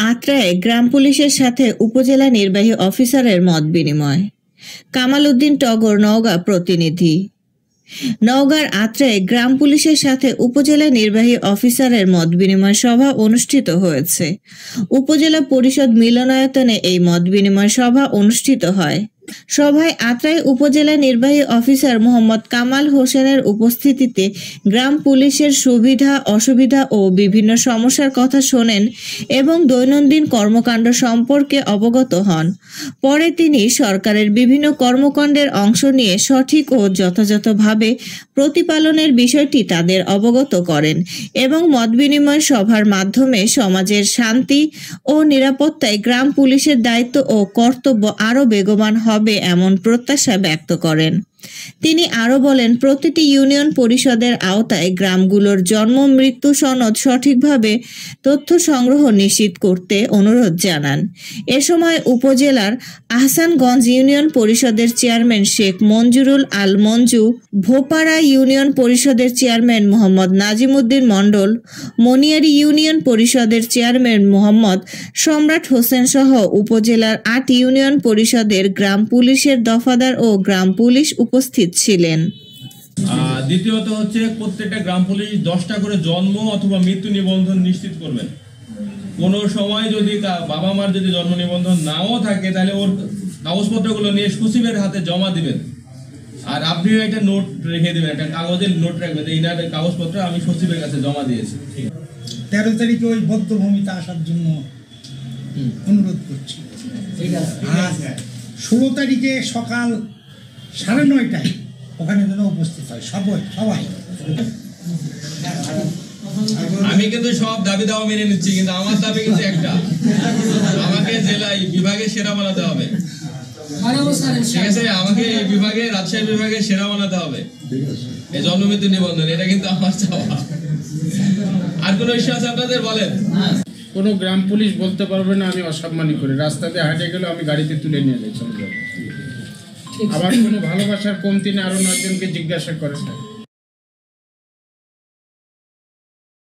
আত্রায় গ্রাম পুলিশের সাথে উপজেলা নির্বাহী অফিসারের মত বিনিময়। কামাল উদ্দিন টগর, নওগাঁ প্রতিনিধি। নওগাঁর আত্রায় গ্রাম পুলিশের সাথে উপজেলা নির্বাহী অফিসারের মত বিনিময় সভা অনুষ্ঠিত হয়েছে। উপজেলা পরিষদ মিলনায়তনে এই মত বিনিময় সভা অনুষ্ঠিত হয়। সভায় আত্রাই উপজেলা নির্বাহী অফিসার মোহাম্মদ কামাল হোসেনের উপস্থিতিতে গ্রাম পুলিশের সুবিধা অসুবিধা ও বিভিন্ন সমস্যার কথা শোনেন এবং দৈনন্দিন কর্মকাণ্ড সম্পর্কে অবগত হন। পরে তিনি সরকারের বিভিন্ন কর্মকাণ্ডের অংশ নিয়ে সঠিক ও যথাযথভাবে প্রতিপালনের বিষয়টি তাদের অবগত করেন এবং মতবিনিময় সভার মাধ্যমে সমাজের শান্তি ও নিরাপত্তায় গ্রাম পুলিশের দায়িত্ব ও কর্তব্য আরও বেগবান হবে এমন প্রত্যাশা ব্যক্ত করেন। তিনি আরো বলেন, প্রতিটি ইউনিয়ন পরিষদের আওতায় গ্রামগুলোর জন্ম মৃত্যু সনদ সঠিকভাবে তথ্য সংগ্রহ নিশ্চিত করতে অনুরোধ জানান। এ সময় উপজেলার আহসানগঞ্জ ইউনিয়ন পরিষদের চেয়ারম্যান শেখ মঞ্জুরুল আল মঞ্জু, ভোপাড়া ইউনিয়ন পরিষদের চেয়ারম্যান মোহাম্মদ নাজিমউদ্দিন মণ্ডল, মনিয়ারি ইউনিয়ন পরিষদের চেয়ারম্যান মোহাম্মদ সম্রাট হোসেন সহ উপজেলার ৮ ইউনিয়ন পরিষদের গ্রাম পুলিশের দফাদার ও গ্রাম পুলিশ উপস্থিত ছিলেন। দ্বিতীয়ত হচ্ছে প্রত্যেকটা গ্রাম পুলিশ 10টা করে জন্ম অথবা মৃত্যু নিবন্ধন নিশ্চিত করবেন। কোনো সময় যদি বাবা মার যদি জন্ম নিবন্ধন নাও থাকে তাহলে ওর কাগজপত্রগুলো নিয়ে সচিবের হাতে জমা দিবেন। আর আপনিও একটা নোট রেখে দেবেন, একটা কাগজের নোট রাখবেন, এইনার কাগজপত্র আমি সচিবের কাছে জমা দিয়েছি। 13 তারিখে ওই বদ্ধভূমিতে আসার জন্য অনুরোধ করছি। আর 16 তারিখে সকাল 9:30টায় ওখানে যেন উপস্থিত হয় সবাই। আমি কিন্তু সব দাবি দাওয়া মেনে নিচ্ছি, কিন্তু আমার দাবি কিন্তু একটা, আমাকে জেলায় বিভাগে সেরা বানাতে হবে। ঠিক আছে, আমাকে এই বিভাগে রাজশাহী বিভাগে সেরা বানাতে হবে। এই জন্ম মৃত্যু নিবন্ধন, এটা কিন্তু আমার চাওয়া। আর কোনো ইস্যু আছে আপনাদের বলেন। কোনো গ্রাম পুলিশ বলতে পারবে না আমি অসম্মানী করি, রাস্তাতে হাঁটে গেলে আমি গাড়িতে তুলে নিয়ে যাই। আবার কোনো ভালোবাসার কমতি না, আরো 9 জনকে জিজ্ঞাসা করে।